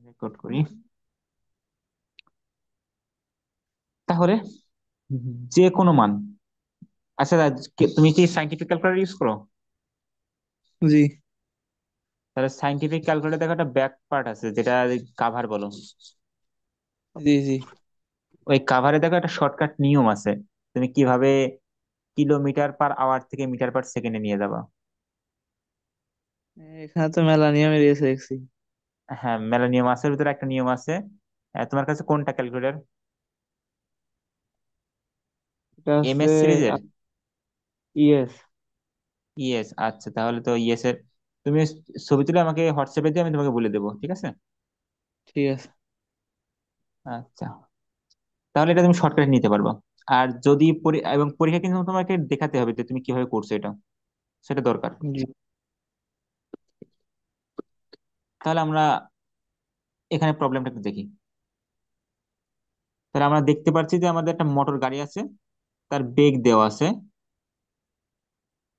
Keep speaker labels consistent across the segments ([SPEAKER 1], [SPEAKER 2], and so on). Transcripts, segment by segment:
[SPEAKER 1] Record করি তাহলে। যে কোনো মান। আচ্ছা, তুমি কি সাইন্টিফিক ক্যালকুলেটর ইউজ করো?
[SPEAKER 2] জি।
[SPEAKER 1] তাহলে সাইন্টিফিক ক্যালকুলেটর দেখো, একটা ব্যাক পার্ট আছে যেটা কাভার বলো।
[SPEAKER 2] জি। জি।
[SPEAKER 1] ওই কাভারে দেখো একটা শর্টকাট নিয়ম আছে। তুমি কিভাবে কিলোমিটার পার আওয়ার থেকে মিটার পার সেকেন্ডে নিয়ে যাবা?
[SPEAKER 2] এখানে তো মেলা নিয়মে দিয়েছে দেখছি।
[SPEAKER 1] হ্যাঁ, মেলা নিয়ম আছে, ভিতরে একটা নিয়ম আছে। তোমার কাছে কোনটা ক্যালকুলেটর?
[SPEAKER 2] এটা
[SPEAKER 1] এম
[SPEAKER 2] হচ্ছে
[SPEAKER 1] এস সিরিজের?
[SPEAKER 2] ইএস।
[SPEAKER 1] ইয়েস, আচ্ছা, তাহলে তো ইয়েস এর। তুমি ছবি তুলে আমাকে হোয়াটসঅ্যাপে দিয়ে আমি তোমাকে বলে দেবো, ঠিক আছে?
[SPEAKER 2] ঠিক আছে।
[SPEAKER 1] আচ্ছা, তাহলে এটা তুমি শর্টকাট নিতে পারবা। আর যদি এবং পরীক্ষা কিন্তু তোমাকে দেখাতে হবে যে তুমি কিভাবে করছো এটা, সেটা দরকার।
[SPEAKER 2] জি।
[SPEAKER 1] তাহলে আমরা এখানে প্রবলেমটা একটু দেখি। তাহলে আমরা দেখতে পাচ্ছি যে আমাদের একটা মোটর গাড়ি আছে, তার বেগ দেওয়া আছে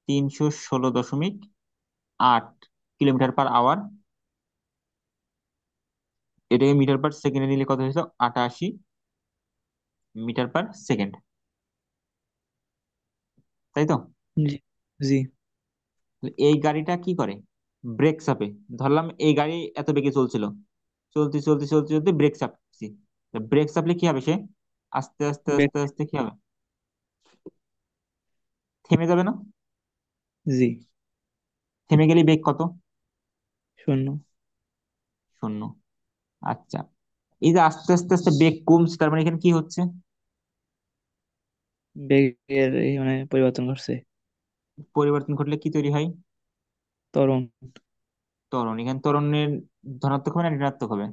[SPEAKER 1] 316.8 কিলোমিটার পার আওয়ার। এটাকে মিটার পার সেকেন্ডে নিলে কত হয়েছে? 88 মিটার পার সেকেন্ড, তাই তো?
[SPEAKER 2] জি। জি।
[SPEAKER 1] এই গাড়িটা কি করে? ব্রেক চাপে। ধরলাম এই গাড়ি এত বেগে চলছিল, চলতে চলতে চলতে চলতে ব্রেক চাপছি। ব্রেক চাপলে কি হবে? সে আস্তে আস্তে
[SPEAKER 2] ব্যাক।
[SPEAKER 1] আস্তে আস্তে কি হবে? থেমে যাবে না?
[SPEAKER 2] জি।
[SPEAKER 1] থেমে গেলে বেগ কত?
[SPEAKER 2] শূন্য।
[SPEAKER 1] 0। আচ্ছা, এই যে আস্তে আস্তে আস্তে বেগ কমছে, তার মানে এখানে কি হচ্ছে?
[SPEAKER 2] বেগের মানে পরিবর্তন করছে।
[SPEAKER 1] পরিবর্তন ঘটলে কি তৈরি হয়?
[SPEAKER 2] ত্বরণ।
[SPEAKER 1] ত্বরণ। এখানে ত্বরণের ধনাত্মক হবে না ঋণাত্মক হবে?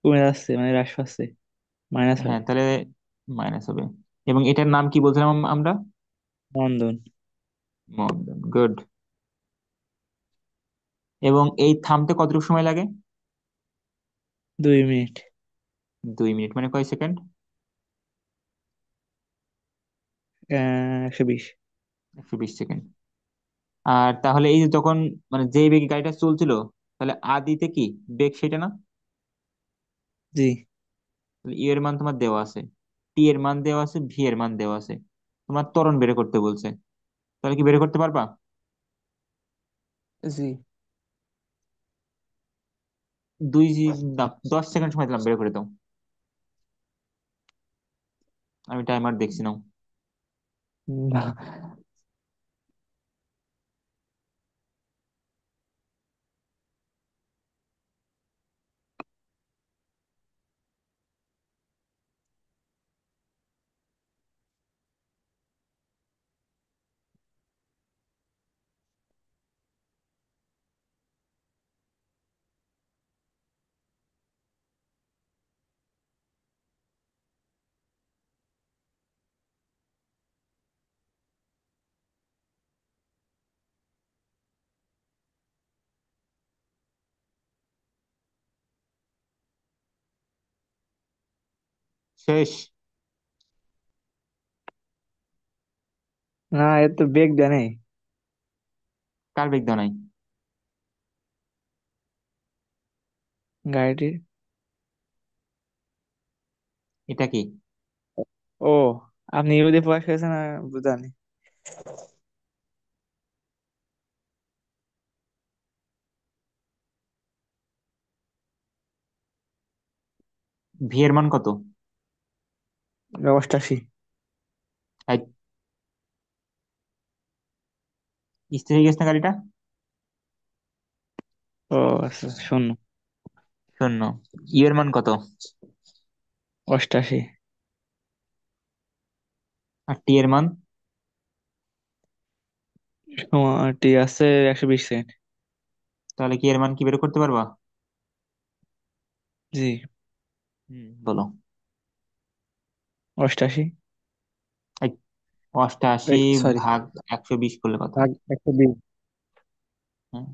[SPEAKER 2] কমে যাচ্ছে মানে হ্রাস পাচ্ছে। মাইনাস হয়।
[SPEAKER 1] হ্যাঁ, তাহলে মাইনাস হবে। এবং এটার নাম কি বলছিলাম আমরা?
[SPEAKER 2] মন্দন।
[SPEAKER 1] মন্দন, গুড। এবং এই থামতে কতটুকু সময় লাগে?
[SPEAKER 2] 2 মিনিট।
[SPEAKER 1] 2 মিনিট মানে কয় সেকেন্ড?
[SPEAKER 2] 120।
[SPEAKER 1] 120 সেকেন্ড। আর তাহলে এই যে তখন, মানে যেই বেগে গাড়িটা চলছিল, তাহলে আদিতে কি বেগ সেটা না?
[SPEAKER 2] জি।
[SPEAKER 1] তাহলে ইউ এর মান তোমার দেওয়া আছে, টি এর মান দেওয়া আছে, ভি এর মান দেওয়া আছে। তোমার ত্বরণ বের করতে বলছে, তাহলে কি বের করতে পারবা?
[SPEAKER 2] জি।
[SPEAKER 1] না, 10 সেকেন্ড সময় দিলাম, বের করে দাও। আমি টাইমার দেখছি না।
[SPEAKER 2] না।
[SPEAKER 1] শেষ?
[SPEAKER 2] না, এর তো বেগ দেয় নাই
[SPEAKER 1] কার বেগ দাও নাই?
[SPEAKER 2] গাড়িটির।
[SPEAKER 1] এটা কি?
[SPEAKER 2] ও, আপনি ইহুদি প্রকাশ করেছেন আর বুঝানি।
[SPEAKER 1] ভি এর মান কত?
[SPEAKER 2] 88।
[SPEAKER 1] এই, স্থির হয়ে গেছে না গাড়িটা?
[SPEAKER 2] ও আচ্ছা, শূন্য।
[SPEAKER 1] 0। ইউ এর মান কত?
[SPEAKER 2] 88।
[SPEAKER 1] আর টি এর মান?
[SPEAKER 2] সময়টি আছে 120 সেকেন্ড।
[SPEAKER 1] তাহলে কি এর মান কি বের করতে পারবা?
[SPEAKER 2] জি।
[SPEAKER 1] বলো।
[SPEAKER 2] 88।
[SPEAKER 1] এই, 88
[SPEAKER 2] এই সরি,
[SPEAKER 1] ভাগ 120 করলে কত?
[SPEAKER 2] ভাগ 120।
[SPEAKER 1] হ্যাঁ,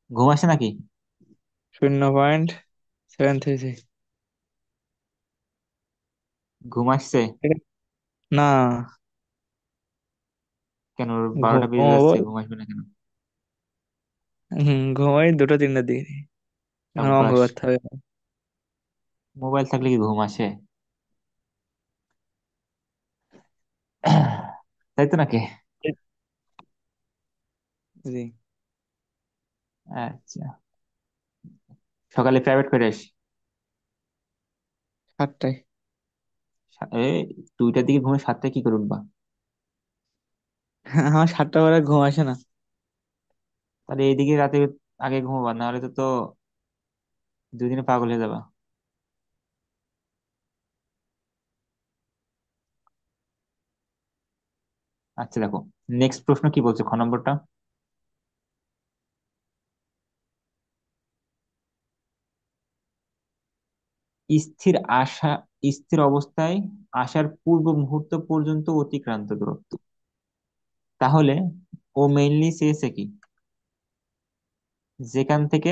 [SPEAKER 1] ঘুম আসে নাকি?
[SPEAKER 2] 0.733।
[SPEAKER 1] ঘুম আসছে?
[SPEAKER 2] না।
[SPEAKER 1] কেন? 12টা বেজে
[SPEAKER 2] ঘুমাবো।
[SPEAKER 1] যাচ্ছে, ঘুম আসবে না কেন?
[SPEAKER 2] ঘুমাই 2টা 3টার দিকে। এখন অঙ্ক
[SPEAKER 1] সাব্বাস।
[SPEAKER 2] করতে হবে।
[SPEAKER 1] মোবাইল থাকলে কি ঘুম আসে? তাই তো নাকি?
[SPEAKER 2] জি।
[SPEAKER 1] আচ্ছা। সকালে প্রাইভেট করে আসি।
[SPEAKER 2] 7টায়।
[SPEAKER 1] এই 2টার দিকে ঘুমে 7টায় কি করে উঠবা?
[SPEAKER 2] আমার 7টা পরে ঘুম আসে না।
[SPEAKER 1] তাহলে এইদিকে রাতে আগে ঘুমাবা, নাহলে তো 2 দিনে পাগল হয়ে যাবা। আচ্ছা দেখো, নেক্সট প্রশ্ন কি বলছে, খ নম্বরটা। স্থির আশা, স্থির অবস্থায় আসার পূর্ব মুহূর্ত পর্যন্ত অতিক্রান্ত দূরত্ব। তাহলে ও মেইনলি চেয়েছে কি, যেখান থেকে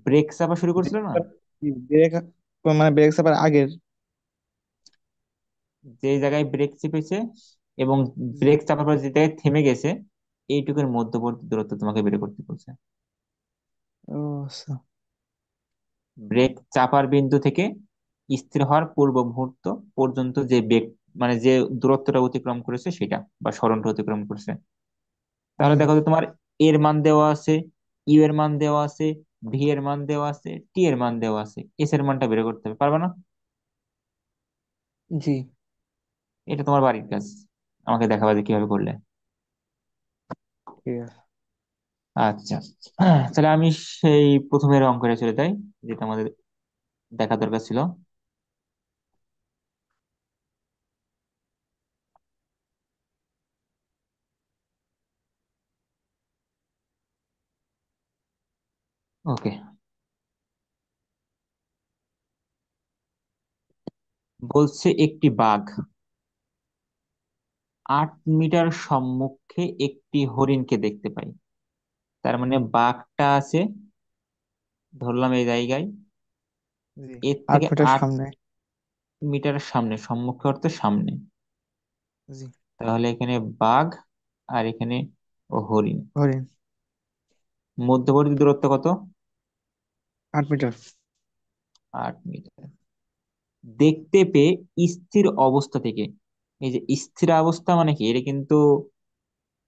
[SPEAKER 1] ব্রেক চাপা শুরু করছিল না,
[SPEAKER 2] ব্রেক, মানে ব্রেক চাপার আগের।
[SPEAKER 1] যে জায়গায় ব্রেক চেপেছে এবং
[SPEAKER 2] জি।
[SPEAKER 1] ব্রেক চাপার পর যে জায়গায় থেমে গেছে, এইটুকুর মধ্যবর্তী দূরত্ব তোমাকে বের করতে বলছে।
[SPEAKER 2] ও আচ্ছা।
[SPEAKER 1] ব্রেক চাপার বিন্দু থেকে স্থির হওয়ার পূর্ব মুহূর্ত পর্যন্ত যে বেগ, মানে যে দূরত্বটা অতিক্রম করেছে সেটা, বা সরণটা অতিক্রম করেছে। তাহলে
[SPEAKER 2] জি।
[SPEAKER 1] দেখো তো, তোমার এর মান দেওয়া আছে, ইউ এর মান দেওয়া আছে, ভি এর মান দেওয়া আছে, টি এর মান দেওয়া আছে, এস এর মানটা বের করতে হবে, পারবে না?
[SPEAKER 2] জি।
[SPEAKER 1] এটা তোমার বাড়ির কাজ, আমাকে দেখাবা যে কিভাবে করলে।
[SPEAKER 2] ঠিক আছে।
[SPEAKER 1] আচ্ছা, তাহলে আমি সেই প্রথমের অঙ্কটা চলে যাই, যেটা আমাদের দেখা দরকার ছিল। ওকে। বলছে একটি বাঘ 8 মিটার সম্মুখে একটি হরিণকে দেখতে পাই। তার মানে বাঘটা আছে, ধরলাম এই জায়গায়,
[SPEAKER 2] জি।
[SPEAKER 1] এর
[SPEAKER 2] আট
[SPEAKER 1] থেকে
[SPEAKER 2] মিটার
[SPEAKER 1] আট
[SPEAKER 2] সামনে।
[SPEAKER 1] মিটার সামনে, সম্মুখে অর্থ সামনে।
[SPEAKER 2] জি।
[SPEAKER 1] তাহলে এখানে বাঘ আর এখানে ও হরিণ,
[SPEAKER 2] হরিণ।
[SPEAKER 1] মধ্যবর্তী দূরত্ব কত?
[SPEAKER 2] 8 মিটার।
[SPEAKER 1] 8 মিটার। দেখতে পেয়ে স্থির অবস্থা থেকে, এই যে স্থির অবস্থা মানে কি, এটা কিন্তু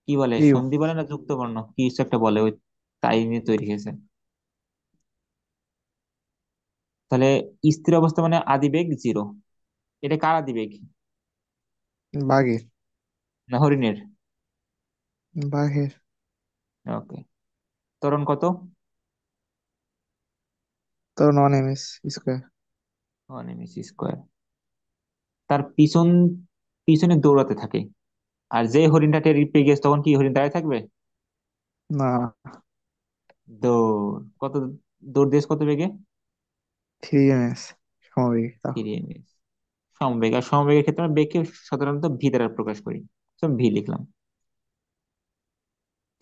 [SPEAKER 1] কি বলে,
[SPEAKER 2] ইউ।
[SPEAKER 1] সন্ধি বলে না যুক্ত বর্ণ, কি কিছু একটা বলে, ওই তাই নিয়ে তৈরি হয়েছে। তাহলে স্থির অবস্থা মানে আদিবেগ 0। এটা কার আদিবেগ?
[SPEAKER 2] বাঘের।
[SPEAKER 1] না হরিণের?
[SPEAKER 2] বাঘের।
[SPEAKER 1] ওকে। ত্বরণ কত?
[SPEAKER 2] তো 1 m স্কোয়ার।
[SPEAKER 1] 1 m²। তার পিছনে দৌড়াতে থাকে, আর যে হরিণটা টের পেয়ে গেছে, তখন কি হরিণ দাঁড়িয়ে থাকবে?
[SPEAKER 2] না।
[SPEAKER 1] দৌড় কত, দৌড় দিয়েছে কত বেগে?
[SPEAKER 2] 3 m সমবেগে।
[SPEAKER 1] 3 m। সমবেগ, আর সমবেগের ক্ষেত্রে আমরা বেগকে সাধারণত ভি দ্বারা প্রকাশ করি, তো ভি লিখলাম।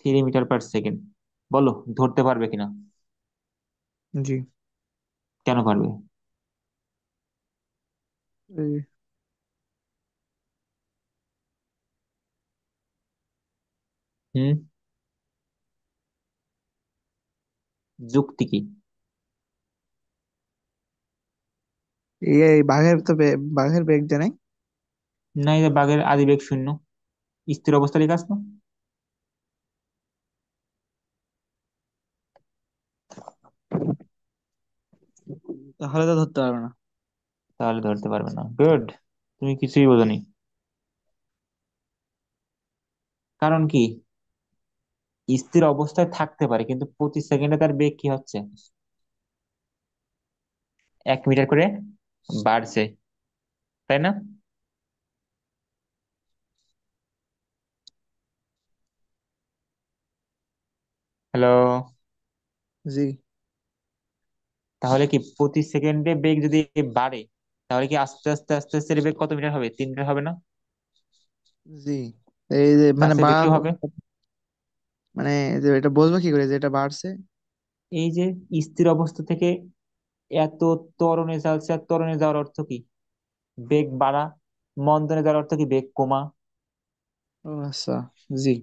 [SPEAKER 1] 3 মিটার পার সেকেন্ড। বলো, ধরতে পারবে কিনা?
[SPEAKER 2] জি।
[SPEAKER 1] কেন পারবে?
[SPEAKER 2] এই
[SPEAKER 1] হুম, যুক্তি কি?
[SPEAKER 2] এই বাঘের তো বাঘের বেগ জানাই।
[SPEAKER 1] না, এই যে বাঘের আদিবেগ 0, স্থির অবস্থা লেখা আছে না?
[SPEAKER 2] তাহলে তো ধরতে পারবে না।
[SPEAKER 1] তাহলে ধরতে পারবে না, গুড। তুমি কিছুই বোঝনি। কারণ কি, স্থির অবস্থায় থাকতে পারে, কিন্তু প্রতি সেকেন্ডে তার বেগ কি হচ্ছে, 1 মিটার করে বাড়ছে, তাই না? হ্যালো?
[SPEAKER 2] জি।
[SPEAKER 1] তাহলে কি প্রতি সেকেন্ডে বেগ যদি বাড়ে, তাহলে কি আস্তে আস্তে আস্তে আস্তে এর বেগ কত মিটার হবে, 3 মিটার হবে না?
[SPEAKER 2] জি। এই যে
[SPEAKER 1] তার
[SPEAKER 2] মানে
[SPEAKER 1] চেয়ে বেশি
[SPEAKER 2] বাঘ,
[SPEAKER 1] হবে।
[SPEAKER 2] মানে যে এটা বলবো কি করে যে এটা বাড়ছে।
[SPEAKER 1] এই যে স্থির অবস্থা থেকে এত ত্বরণে যাচ্ছে, আর ত্বরণে যাওয়ার অর্থ কি, বেগ বাড়া। মন্দনে যাওয়ার অর্থ কি, বেগ কমা।
[SPEAKER 2] ও আচ্ছা। জি।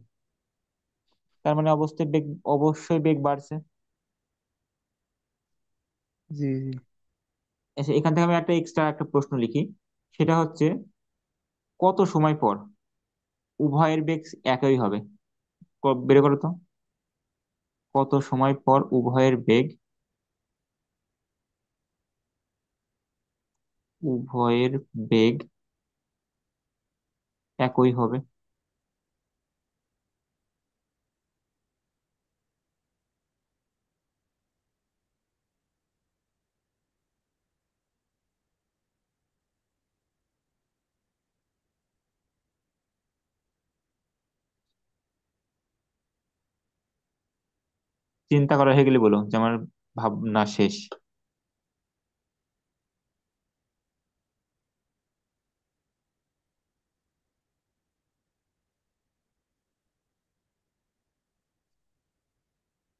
[SPEAKER 1] তার মানে অবশ্যই বেগ বাড়ছে।
[SPEAKER 2] জি জি।
[SPEAKER 1] আচ্ছা, এখান থেকে আমি একটা এক্সট্রা একটা প্রশ্ন লিখি। সেটা হচ্ছে, কত সময় পর উভয়ের বেগ একই হবে? বের করো তো। কত সময় পর উভয়ের বেগ একই হবে? চিন্তা করা হয়ে গেলে বলো, যে আমার ভাবনা শেষ।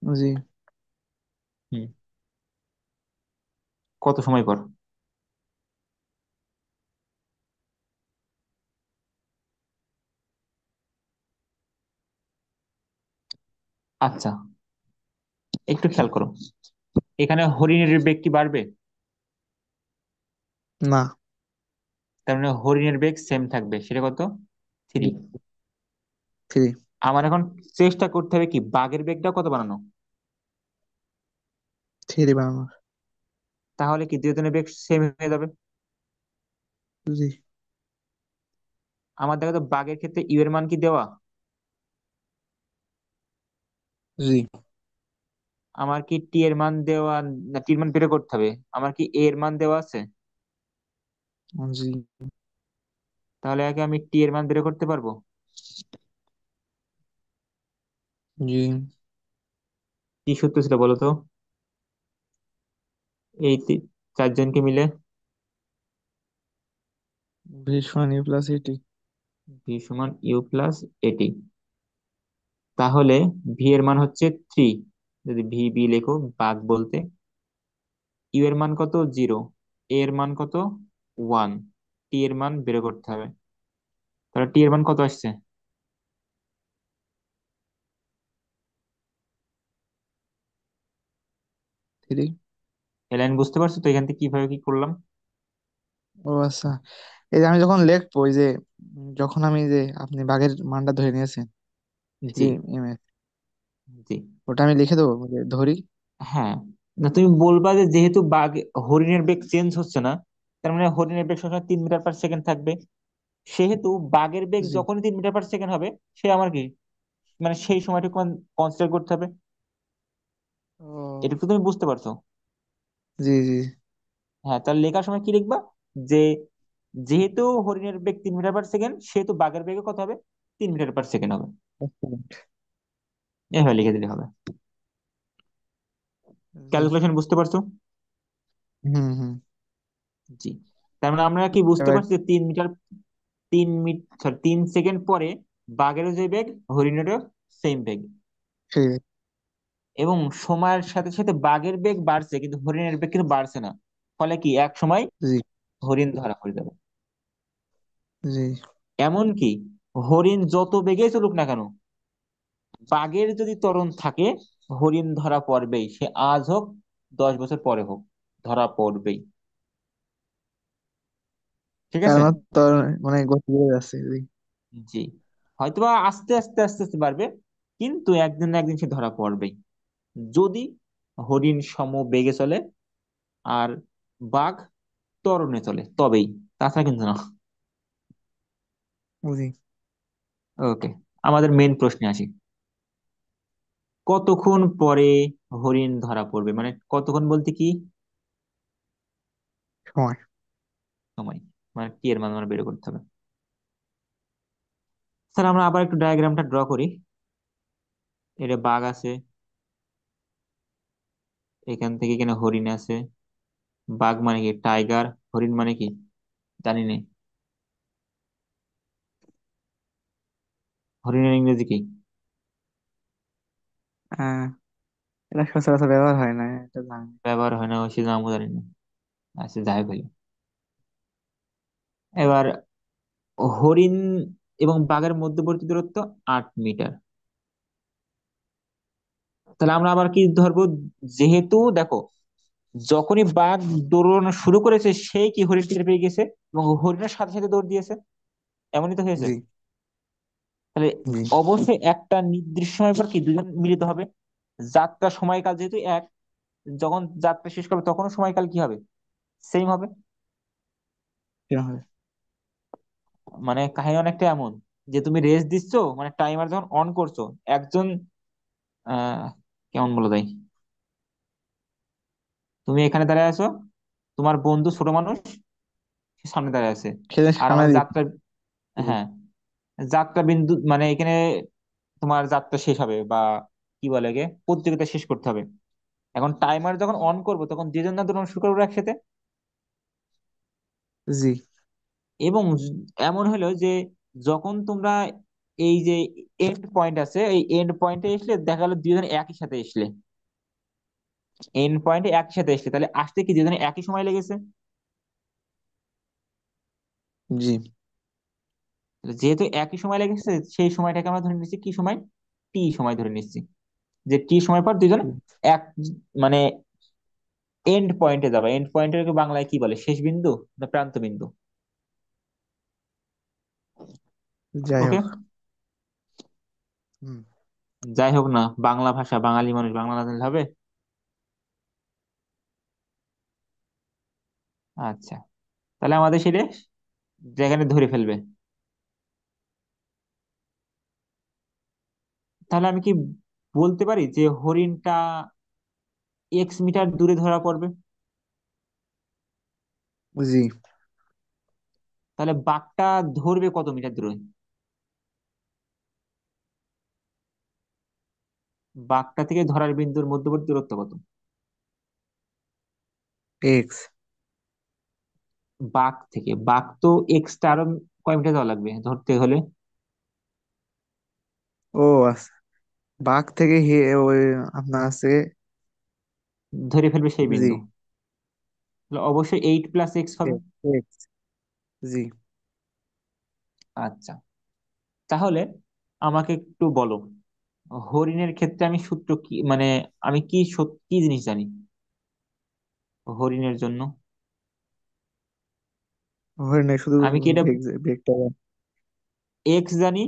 [SPEAKER 2] জি।
[SPEAKER 1] হুম। কত সময় পর? আচ্ছা, একটু খেয়াল করো। এখানে হরিণের বেগ কি বাড়বে?
[SPEAKER 2] না।
[SPEAKER 1] তার মানে হরিণের বেগ সেম থাকবে, সেটা কত? 3।
[SPEAKER 2] 3।
[SPEAKER 1] আমার এখন চেষ্টা করতে হবে কি বাঘের বেগটা কত বানানো।
[SPEAKER 2] 3 বানানো।
[SPEAKER 1] তাহলে কি দুজনের বেগ সেম হয়ে যাবে।
[SPEAKER 2] জি
[SPEAKER 1] আমার দেখা তো বাঘের ক্ষেত্রে ইউ এর মান কি দেওয়া?
[SPEAKER 2] জি।
[SPEAKER 1] আমার কি টি এর মান দেওয়া? না, টি এর মান বের করতে হবে। আমার কি এ এর মান দেওয়া আছে?
[SPEAKER 2] জি
[SPEAKER 1] তাহলে আগে আমি টি এর মান বের করতে পারবো।
[SPEAKER 2] জি।
[SPEAKER 1] কি সূত্র ছিল বলো তো? এই চারজনকে মিলে
[SPEAKER 2] V1 + AT।
[SPEAKER 1] ভি সমান ইউ প্লাস এটি। তাহলে ভি এর মান হচ্ছে 3। যদি ভি বি লেখো বাঘ বলতে, ইউ এর মান কত? 0। এ এর মান কত? 1। টি এর মান বের করতে হবে। তাহলে টি এর মান কত আসছে?
[SPEAKER 2] 3।
[SPEAKER 1] এই লাইন বুঝতে পারছো তো এখান থেকে কিভাবে কি করলাম?
[SPEAKER 2] ও আচ্ছা। এই যে আমি যখন লিখবো, এই যে যখন আমি যে আপনি বাঘের মানটা ধরে নিয়েছেন,
[SPEAKER 1] জি।
[SPEAKER 2] 3 ms,
[SPEAKER 1] জি।
[SPEAKER 2] ওটা আমি লিখে দেবো, যে ধরি।
[SPEAKER 1] হ্যাঁ। না, তুমি বলবা যে যেহেতু হরিণের বেগ চেঞ্জ হচ্ছে না, তার মানে হরিণের বেগ সবসময় 3 মিটার পার সেকেন্ড থাকবে। সেহেতু বাঘের বেগ
[SPEAKER 2] জি।
[SPEAKER 1] যখনই 3 মিটার পার সেকেন্ড হবে, সে আমার কি, মানে সেই সময়টুকু কনসিডার করতে হবে।
[SPEAKER 2] ও।
[SPEAKER 1] এটা তো তুমি বুঝতে পারছো?
[SPEAKER 2] জি জি।
[SPEAKER 1] হ্যাঁ, তাহলে লেখার সময় কি লিখবা? যে যেহেতু হরিণের বেগ 3 মিটার পার সেকেন্ড, সেহেতু বাঘের বেগে কত হবে? 3 মিটার পার সেকেন্ড হবে।
[SPEAKER 2] 1 মিনিট।
[SPEAKER 1] এভাবে লিখে দিলে হবে।
[SPEAKER 2] জি।
[SPEAKER 1] ক্যালকুলেশন বুঝতে পারছো?
[SPEAKER 2] হুম হুম।
[SPEAKER 1] জি। তার মানে আমরা কি বুঝতে
[SPEAKER 2] এবার।
[SPEAKER 1] পারছি যে 3 সেকেন্ড পরে বাঘেরও যে বেগ, হরিণেরও সেম বেগ।
[SPEAKER 2] ঠিক আছে।
[SPEAKER 1] এবং সময়ের সাথে সাথে বাঘের বেগ বাড়ছে কিন্তু হরিণের বেগ কিন্তু বাড়ছে না। ফলে কি এক সময়
[SPEAKER 2] জি
[SPEAKER 1] হরিণ ধরা পড়ে যাবে।
[SPEAKER 2] জি।
[SPEAKER 1] এমনকি হরিণ যত বেগে চলুক না কেন, বাঘের যদি ত্বরণ থাকে, হরিণ ধরা পড়বেই। সে আজ হোক, 10 বছর পরে হোক, ধরা পড়বেই। ঠিক আছে।
[SPEAKER 2] কারণ তো মানে গতি বেড়ে যাচ্ছে। জি।
[SPEAKER 1] জি। হয়তোবা আস্তে আস্তে আস্তে আস্তে বাড়বে, কিন্তু একদিন না একদিন সে ধরা পড়বেই। যদি হরিণ সম বেগে চলে আর বাঘ ত্বরণে চলে তবেই, তাছাড়া কিন্তু না।
[SPEAKER 2] জি।
[SPEAKER 1] ওকে, আমাদের মেন প্রশ্নে আসি। কতক্ষণ পরে হরিণ ধরা পড়বে, মানে কতক্ষণ বলতে কি
[SPEAKER 2] সময়।
[SPEAKER 1] সময়, মানে টি এর মান আমরা বের করতে হবে। স্যার, আমরা আবার একটু ডায়াগ্রামটা ড্র করি। এটা বাঘ আছে, এখান থেকে এখানে হরিণ আছে। বাঘ মানে কি টাইগার, হরিণ মানে কি জানি না। হরিণের ইংরেজি কি?
[SPEAKER 2] আহ এটা সচরাচর ব্যবহার হয় না, এটা জানি।
[SPEAKER 1] ব্যবহার হয় না, সে নামও জানি না। আচ্ছা, যাই বলি। এবার হরিণ এবং বাঘের মধ্যবর্তী দূরত্ব 8 মিটার। তাহলে আমরা আবার কি ধরবো, যেহেতু দেখো যখনই বাঘ দৌড়ানো শুরু করেছে সেই কি হরিণ টের পেয়ে গেছে এবং হরিণের সাথে সাথে দৌড় দিয়েছে, এমনই তো হয়েছে।
[SPEAKER 2] জি
[SPEAKER 1] তাহলে
[SPEAKER 2] জি।
[SPEAKER 1] অবশ্যই একটা নির্দিষ্ট সময় পর কি দুজন মিলিত হবে। যাত্রা সময়কাল যেহেতু এক, যখন যাত্রা শেষ করবে তখনও সময়কাল কি হবে, সেম হবে।
[SPEAKER 2] কিরম হবে?
[SPEAKER 1] মানে কাহিনী অনেকটা এমন যে তুমি রেস দিচ্ছ, মানে টাইমার যখন অন করছো, একজন আহ কেমন বলা যায়, তুমি এখানে দাঁড়ায় আছো, তোমার বন্ধু ছোট মানুষ সে সামনে দাঁড়ায় আছে,
[SPEAKER 2] খেলে
[SPEAKER 1] আর
[SPEAKER 2] সামনে
[SPEAKER 1] আমার
[SPEAKER 2] দিকে।
[SPEAKER 1] যাত্রা,
[SPEAKER 2] জি
[SPEAKER 1] হ্যাঁ, যাত্রা বিন্দু মানে এখানে তোমার যাত্রা শেষ হবে বা কি বলে গে প্রতিযোগিতা শেষ করতে হবে। এখন টাইমার যখন অন করবো তখন দুজন না দুজন শুরু করবো একসাথে।
[SPEAKER 2] জি।
[SPEAKER 1] এবং এমন হলো যে যখন তোমরা এই যে এন্ড পয়েন্ট আছে, এই এন্ড পয়েন্টে এসলে দেখা গেলো দুজন একই সাথে এসলে, এন্ড পয়েন্টে একই সাথে এসলে, তাহলে আসতে কি দুজনে একই সময় লেগেছে।
[SPEAKER 2] জি।
[SPEAKER 1] তাহলে যেহেতু একই সময় লেগেছে সেই সময়টাকে আমরা ধরে নিচ্ছি কি সময়, টি সময় ধরে নিচ্ছি, যে টি সময় পর দুজন এক মানে এন্ড পয়েন্টে যাবে। এন্ড পয়েন্টের বাংলায় কি বলে, শেষ বিন্দু না প্রান্ত বিন্দু।
[SPEAKER 2] যাই
[SPEAKER 1] ওকে,
[SPEAKER 2] হোক। হুম।
[SPEAKER 1] যাই হোক না, বাংলা ভাষা, বাঙালি মানুষ বাংলা না জানলে হবে। আচ্ছা, তাহলে আমাদের সেটা যেখানে ধরে ফেলবে, তাহলে আমি কি বলতে পারি যে হরিণটা এক্স মিটার দূরে ধরা পড়বে।
[SPEAKER 2] জি।
[SPEAKER 1] তাহলে বাঘটা ধরবে কত মিটার দূরে, বাঘটা থেকে ধরার বিন্দুর মধ্যবর্তী দূরত্ব কত।
[SPEAKER 2] এক্স।
[SPEAKER 1] বাঘ থেকে, বাঘ তো এক্সটা আরো কয় মিটার যাওয়া লাগবে ধরতে হলে।
[SPEAKER 2] ও আচ্ছা। বাঘ থেকে ওই আপনার আছে।
[SPEAKER 1] ধরে ফেলবে সেই
[SPEAKER 2] জি।
[SPEAKER 1] বিন্দু, তাহলে অবশ্যই 8 + x হবে।
[SPEAKER 2] এক্স। জি।
[SPEAKER 1] আচ্ছা, তাহলে আমাকে একটু বলো, হরিণের ক্ষেত্রে আমি সূত্র কি, মানে আমি কি কি জিনিস জানি হরিণের জন্য।
[SPEAKER 2] হয় না, শুধু
[SPEAKER 1] আমি কি এটা
[SPEAKER 2] বেগ, বেগটা।
[SPEAKER 1] এক্স জানি,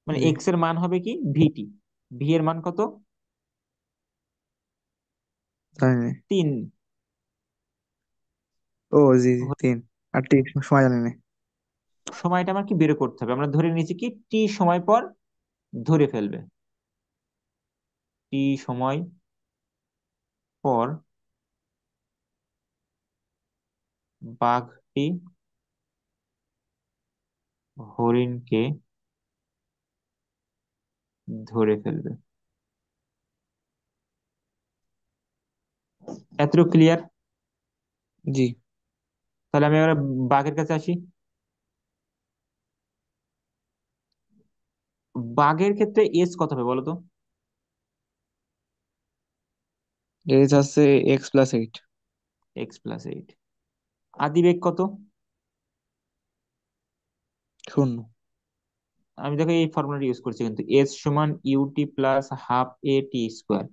[SPEAKER 1] মানে
[SPEAKER 2] জি।
[SPEAKER 1] এক্স এর মান হবে কি ভিটি, ভি এর মান কত,
[SPEAKER 2] জানি না।
[SPEAKER 1] 3।
[SPEAKER 2] ও জি জি, 3। আর টি সময় জানি না।
[SPEAKER 1] সময়টা আমার কি বের করতে হবে, আমরা ধরে নিয়েছি কি টি সময় পর ধরে ফেলবে, টি সময় পর বাঘটি হরিণকে ধরে ফেলবে। এতটুকু ক্লিয়ার।
[SPEAKER 2] জি।
[SPEAKER 1] তাহলে আমি এবার বাঘের কাছে আসি। বাঘের ক্ষেত্রে এজ কত হবে বলো তো।
[SPEAKER 2] এজ আছে x+8।
[SPEAKER 1] x+8। আদিবেগ কত।
[SPEAKER 2] শূন্য।
[SPEAKER 1] আমি দেখো এই ফর্মুলাটা ইউজ করছি কিন্তু, এস সমান ইউটি প্লাস হাফ এ টি স্কোয়ার।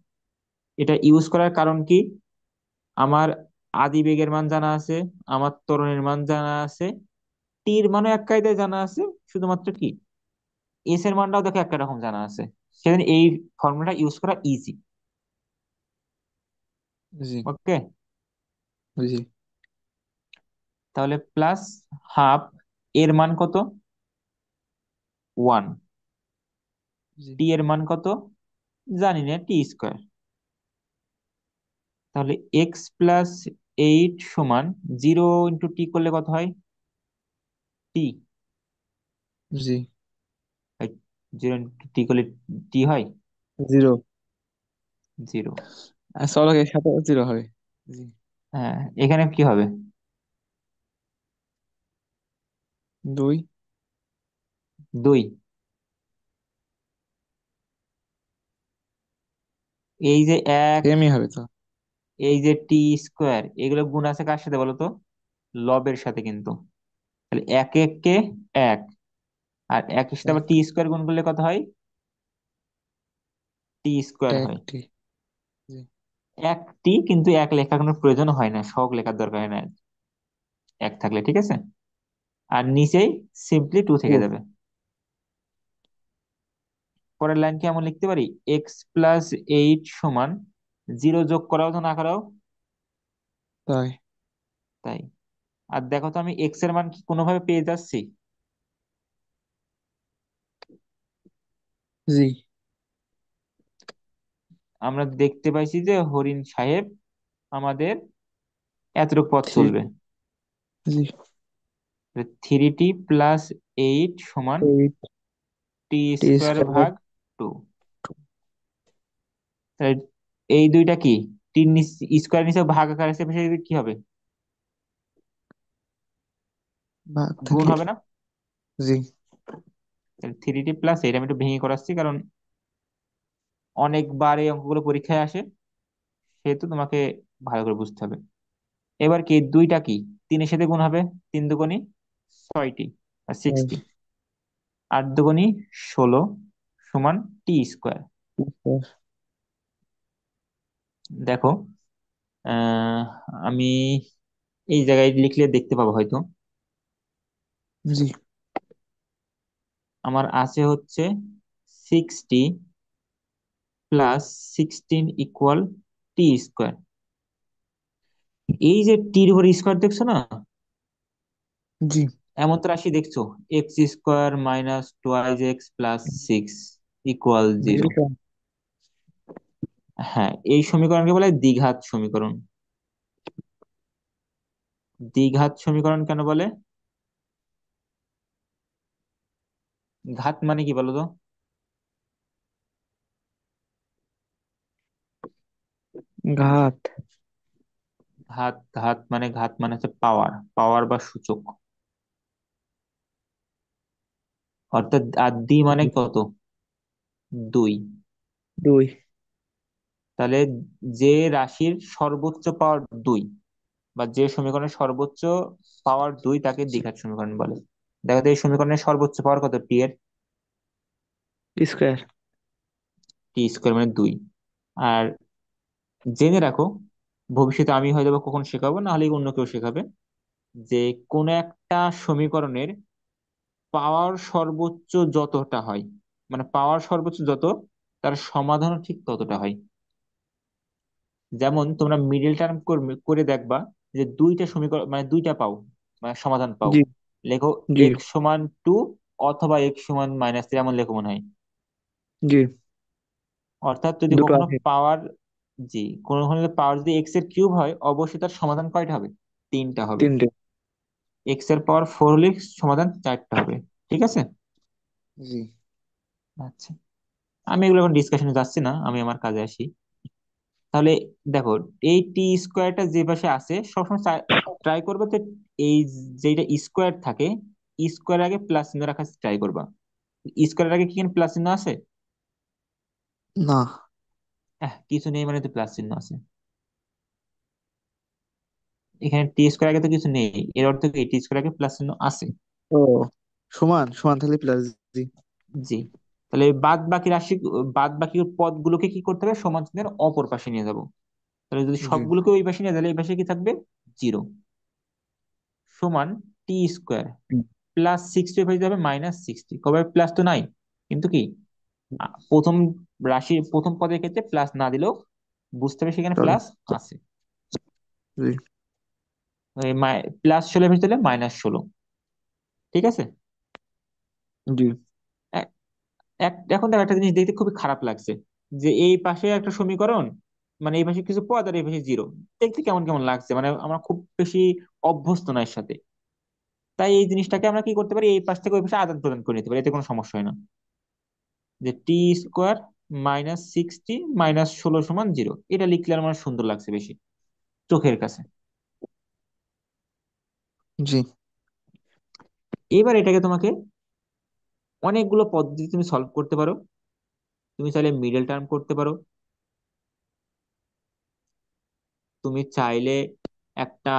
[SPEAKER 1] এটা ইউজ করার কারণ কি, আমার আদিবেগের মান জানা আছে, আমার ত্বরণের মান জানা আছে, টির মানও এক কায়দায় জানা আছে, শুধুমাত্র কি এস এর মানটাও দেখো একটা রকম জানা আছে, সেজন্য এই ফর্মুলাটা ইউজ করা ইজি।
[SPEAKER 2] জি
[SPEAKER 1] ওকে,
[SPEAKER 2] জি
[SPEAKER 1] তাহলে প্লাস হাফ এর মান কত, 1,
[SPEAKER 2] জি
[SPEAKER 1] টি এর মান কত জানি না, টি স্কোয়ার। তাহলে x+8 সমান 0 × টি করলে কত হয়, টি।
[SPEAKER 2] জি।
[SPEAKER 1] 0 × টি করলে টি হয়
[SPEAKER 2] 0।
[SPEAKER 1] 0।
[SPEAKER 2] আর চলকের সাথে 0 হবে। জি।
[SPEAKER 1] হ্যাঁ, এখানে কি হবে,
[SPEAKER 2] 2।
[SPEAKER 1] 2। এই যে এক,
[SPEAKER 2] সেমই হবে তো।
[SPEAKER 1] এই যে টি স্কোয়ার, এগুলো গুণ আছে কার সাথে বলো তো, লবের সাথে কিন্তু। তাহলে এক এক কে এক, আর একের সাথে আবার টি স্কোয়ার গুণ করলে কত হয়? টি স্কোয়ার হয়।
[SPEAKER 2] একটি। জি।
[SPEAKER 1] একটি, কিন্তু এক লেখার কোনো প্রয়োজন হয় না, শখ লেখার দরকার হয় না এক থাকলে, ঠিক আছে। আর নিচেই সিম্পলি টু থেকে
[SPEAKER 2] টু।
[SPEAKER 1] যাবে। পরের লাইন কি এমন লিখতে পারি, x+8 সমান 0 যোগ করাও তো না করাও
[SPEAKER 2] তাই।
[SPEAKER 1] তাই। আর দেখো তো আমি এক্স এর মান কি কোনোভাবে পেয়ে যাচ্ছি?
[SPEAKER 2] জি।
[SPEAKER 1] আমরা দেখতে পাইছি যে হরিণ সাহেব আমাদের এতটুকু পথ
[SPEAKER 2] থ্রি।
[SPEAKER 1] চলবে।
[SPEAKER 2] জি।
[SPEAKER 1] 3t+8 সমান
[SPEAKER 2] এইট।
[SPEAKER 1] টি
[SPEAKER 2] টি
[SPEAKER 1] স্কোয়ার
[SPEAKER 2] স্কোয়ার।
[SPEAKER 1] ভাগ 2। তাহলে এই দুইটা কি, টি স্কোয়ার নিচে ভাগ আকার আছে, বেশি কি হবে?
[SPEAKER 2] ভাগ
[SPEAKER 1] গুণ
[SPEAKER 2] থাকলে।
[SPEAKER 1] হবে না?
[SPEAKER 2] জি।
[SPEAKER 1] 3t+8 আমি একটু ভেঙে করাচ্ছি, কারণ অনেকবার এই অঙ্কগুলো পরীক্ষায় আসে, সেহেতু তোমাকে ভালো করে বুঝতে হবে। এবার কি দুইটা কি, তিনের সাথে গুণ হবে, 3 দুগুণী 6টি, আর
[SPEAKER 2] তাই।
[SPEAKER 1] 60, 8 দুগুণী 16 সমান টি স্কোয়ার।
[SPEAKER 2] টি স্কোয়ার।
[SPEAKER 1] দেখো, আহ আমি এই জায়গায় লিখলে দেখতে পাবো হয়তো।
[SPEAKER 2] জি।
[SPEAKER 1] আমার আছে হচ্ছে 60+16 ইকুয়াল টি স্কোয়ার। এই যে টির উপর স্কোয়ার দেখছো না,
[SPEAKER 2] জি।
[SPEAKER 1] এমন তো রাশি দেখছো, x² - 2x+6 ইকুয়াল 0।
[SPEAKER 2] বুঝেছো।
[SPEAKER 1] হ্যাঁ, এই সমীকরণকে বলে দ্বিঘাত সমীকরণ। দ্বিঘাত সমীকরণ কেন বলে? ঘাত মানে কি বলো তো?
[SPEAKER 2] ঘাত।
[SPEAKER 1] ঘাত মানে হচ্ছে পাওয়ার, পাওয়ার বা সূচক। অর্থাৎ আর দ্বি মানে
[SPEAKER 2] জি।
[SPEAKER 1] কত? 2।
[SPEAKER 2] দুই।
[SPEAKER 1] তাহলে যে রাশির সর্বোচ্চ পাওয়ার 2, বা যে সমীকরণের সর্বোচ্চ পাওয়ার 2, তাকে দ্বিঘাত সমীকরণ বলে। দেখো তো এই সমীকরণের সর্বোচ্চ পাওয়ার কত টি এর?
[SPEAKER 2] স্কোয়ার।
[SPEAKER 1] টি স্কোয়ার মানে 2। আর জেনে রাখো, ভবিষ্যতে আমি হয়তো বা কখন শেখাবো, না হলে অন্য কেউ শেখাবে, যে কোন একটা সমীকরণের পাওয়ার সর্বোচ্চ যতটা হয়, মানে পাওয়ার সর্বোচ্চ যত, তার সমাধানও ঠিক ততটা হয়। যেমন তোমরা মিডিল টার্ম করে দেখবা, যে দুইটা সমীকরণ মানে দুইটা পাও, মানে সমাধান পাও,
[SPEAKER 2] জি।
[SPEAKER 1] লেখো
[SPEAKER 2] জি।
[SPEAKER 1] x=2 অথবা x=-3, এমন লেখো মনে হয়।
[SPEAKER 2] জি।
[SPEAKER 1] অর্থাৎ যদি
[SPEAKER 2] দুটো
[SPEAKER 1] কখনো
[SPEAKER 2] আছে।
[SPEAKER 1] পাওয়ার, জি, কখনো যদি পাওয়ার যদি x এর কিউব হয়, অবশ্যই তার সমাধান কয়টা হবে? 3টা হবে।
[SPEAKER 2] তিনটে।
[SPEAKER 1] x এর পাওয়ার 4 হলে সমাধান 4টা হবে। ঠিক আছে।
[SPEAKER 2] জি।
[SPEAKER 1] আচ্ছা, আমি এগুলো এখন ডিসকাশনে যাচ্ছি না, আমি আমার কাজে আসি। তাহলে দেখো, এই টি স্কোয়ারটা যে পাশে আছে সবসময় ট্রাই করবে তো, এই যেটা স্কোয়ার থাকে, স্কোয়ার আগে প্লাস চিহ্ন রাখার ট্রাই করবা। স্কোয়ারের আগে কি প্লাস চিহ্ন আছে?
[SPEAKER 2] না।
[SPEAKER 1] কিছু নেই মানে তো প্লাস চিহ্ন আছে। এখানে টি স্কোয়ার আগে তো কিছু নেই, এর অর্থ কি টি স্কোয়ার আগে প্লাস চিহ্ন আছে।
[SPEAKER 2] ও, সমান সমান থাকলে প্লাস। জি।
[SPEAKER 1] জি। তাহলে বাদ বাকি রাশি, বাদ বাকি পদগুলোকে কি করতে হবে, সমান চিহ্নের অপর পাশে নিয়ে যাব। তাহলে যদি
[SPEAKER 2] জি।
[SPEAKER 1] সবগুলোকে ওই পাশে নিয়ে, তাহলে এই পাশে কি থাকবে? 0 সমান টি স্কোয়ার +60 হয়ে যাবে -60। কবে প্লাস তো নাই, কিন্তু কি প্রথম রাশি প্রথম পদের ক্ষেত্রে প্লাস না দিলেও বুঝতে হবে সেখানে
[SPEAKER 2] চলো।
[SPEAKER 1] প্লাস আছে।
[SPEAKER 2] জি।
[SPEAKER 1] +16 ভেতরে দিলে -16। ঠিক আছে।
[SPEAKER 2] জি।
[SPEAKER 1] এ- এখন দেখো একটা জিনিস দেখতে খুবই খারাপ লাগছে, যে এই পাশে একটা সমীকরণ, মানে এই পাশে কিছু পদ আর এই পাশে 0, দেখতে কেমন কেমন লাগছে, মানে আমরা খুব বেশি অভ্যস্ত না এর সাথে। তাই এই জিনিসটাকে আমরা কি করতে পারি, এই পাশ থেকে ওই পাশে আদান প্রদান করে নিতে পারি, এতে কোনো সমস্যা হয় না। যে t² - 60 - 16 সমান 0, এটা লিখলে আমার সুন্দর লাগছে বেশি চোখের কাছে।
[SPEAKER 2] জি।
[SPEAKER 1] এবার এটাকে তোমাকে অনেকগুলো পদ্ধতি তুমি সলভ করতে পারো। তুমি চাইলে মিডল টার্ম করতে পারো, তুমি চাইলে একটা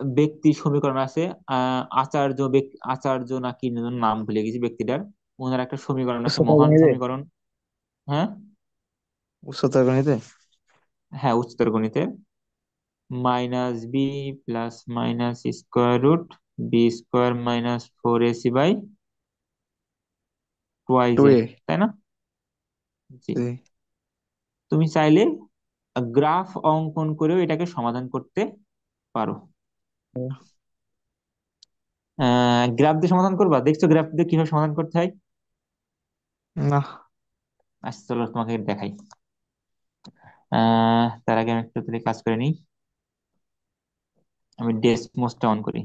[SPEAKER 1] ব্যক্তি সমীকরণ আছে। আচার্য না কি যেন নাম ভুলে গেছি ব্যক্তিটার। ওনার একটা সমীকরণ আছে,
[SPEAKER 2] উচ্চতর
[SPEAKER 1] মহান
[SPEAKER 2] গণিতে।
[SPEAKER 1] সমীকরণ। হ্যাঁ।
[SPEAKER 2] উচ্চতর গণিতে।
[SPEAKER 1] হ্যাঁ, উচ্চতর গণিতে। -b plus minus square root b square minus 4ac by
[SPEAKER 2] two
[SPEAKER 1] twice a,
[SPEAKER 2] a.
[SPEAKER 1] তাই না? জি।
[SPEAKER 2] জি।
[SPEAKER 1] তুমি চাইলে গ্রাফ অঙ্কন করেও এটাকে সমাধান করতে পারো। গ্রাফ দিয়ে সমাধান করবা? দেখছো গ্রাফ দিয়ে কিভাবে সমাধান করতে হয়?
[SPEAKER 2] না।
[SPEAKER 1] আচ্ছা, চলো তোমাকে দেখাই। তার আগে আমি একটু তাহলে কাজ করে নিই। আমি ডেসমোসটা অন করি।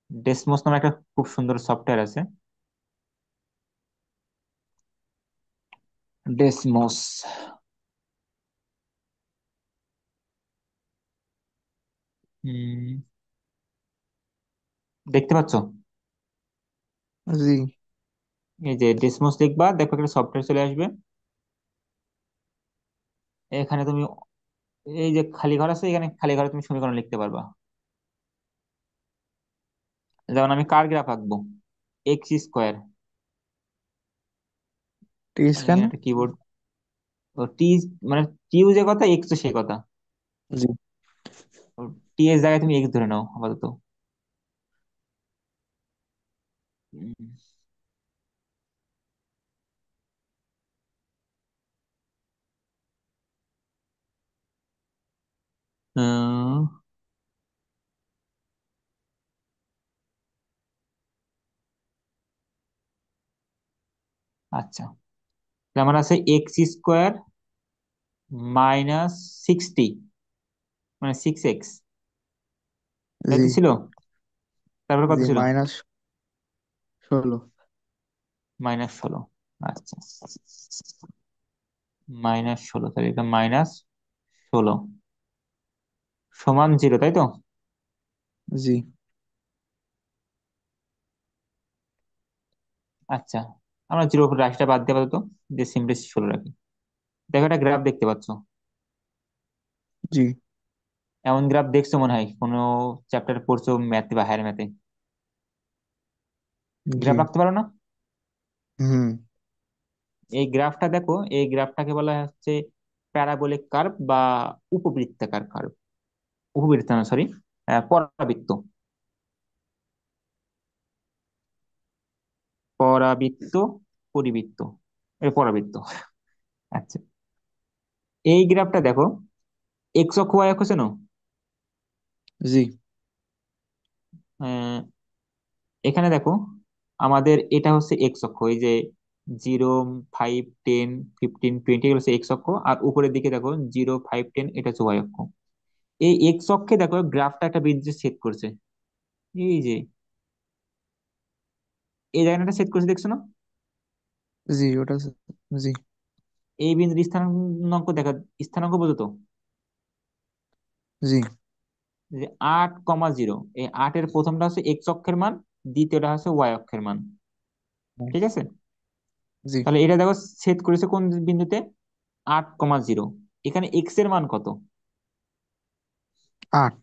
[SPEAKER 1] ডেসমোস নামে একটা খুব সুন্দর সফটওয়্যার আছে, ডেসমোস। দেখতে পাচ্ছো?
[SPEAKER 2] জি।
[SPEAKER 1] এই যে ডেসমোস লিখবা, দেখো একটা সফটওয়্যার চলে আসবে। এখানে তুমি এই যে খালি ঘর আছে, এখানে খালি ঘরে তুমি সমীকরণ লিখতে পারবা। যেমন আমি কার গ্রাফ আঁকবো, x²।
[SPEAKER 2] টি স্ক্যান।
[SPEAKER 1] একটা কিবোর্ড, টি মানে টিউ যে কথা, এক্স তো সেই কথা।
[SPEAKER 2] জি।
[SPEAKER 1] টি এর জায়গায় তুমি এক্স ধরে নাও আপাতত। উম, আহ, আচ্ছা, যেমন আছে x² -60, মানে 6x, তাই
[SPEAKER 2] জি।
[SPEAKER 1] তো ছিল? তারপরে কত
[SPEAKER 2] জি
[SPEAKER 1] ছিল?
[SPEAKER 2] -16।
[SPEAKER 1] -16। আচ্ছা, -16, তাহলে এটা -16 সমান 0, তাই তো?
[SPEAKER 2] জি।
[SPEAKER 1] আচ্ছা, আমরা 0 উপর রাশিটা বাদ দিয়ে আপাতত যে সিম্পলি 16 রাখি। দেখো একটা গ্রাফ দেখতে পাচ্ছ?
[SPEAKER 2] জি।
[SPEAKER 1] এমন গ্রাফ দেখছো মনে হয় কোনো চ্যাপ্টার পড়ছো, ম্যাথে বা হায়ার ম্যাথে?
[SPEAKER 2] জি।
[SPEAKER 1] গ্রাফ রাখতে পারো না?
[SPEAKER 2] হুম।
[SPEAKER 1] এই গ্রাফটা দেখো, এই গ্রাফটাকে বলা হচ্ছে প্যারাবোলিক কার্ভ বা উপবৃত্তাকার কার্ভ। উপবৃত্ত না, সরি, পরাবৃত্ত। পরাবৃত্ত, পরিবৃত্ত, পরাবৃত্ত। আচ্ছা, এই গ্রাফটা দেখো, এক্স অক্ষ ওয়াই অক্ষ চেনো?
[SPEAKER 2] জি।
[SPEAKER 1] আহ, এখানে দেখো, আমাদের এটা হচ্ছে এক্স অক্ষ, এই যে 0, 5, 10, 15, 20 এগুলো হচ্ছে এক্স অক্ষ। আর উপরের দিকে দেখো 0, 5, 10, এটা হচ্ছে ওয়াই অক্ষ। এই এক্স অক্ষে দেখো গ্রাফটা একটা বিন্দু ছেদ করছে। এই যে এই জায়গাটা ছেদ করছে, দেখছো না?
[SPEAKER 2] জি ওটা। জি।
[SPEAKER 1] এই বিন্দুর স্থানাঙ্ক দেখা, স্থানাঙ্ক বোঝো তো?
[SPEAKER 2] জি।
[SPEAKER 1] যে 8,0, এই 8-এর প্রথমটা হচ্ছে এক্স অক্ষের মান, দ্বিতীয়টা হচ্ছে ওয়াই অক্ষের মান। ঠিক আছে?
[SPEAKER 2] জি।
[SPEAKER 1] তাহলে এটা দেখো ছেদ করেছে কোন বিন্দুতে? 8,0। এখানে এক্স এর মান কত?
[SPEAKER 2] 8।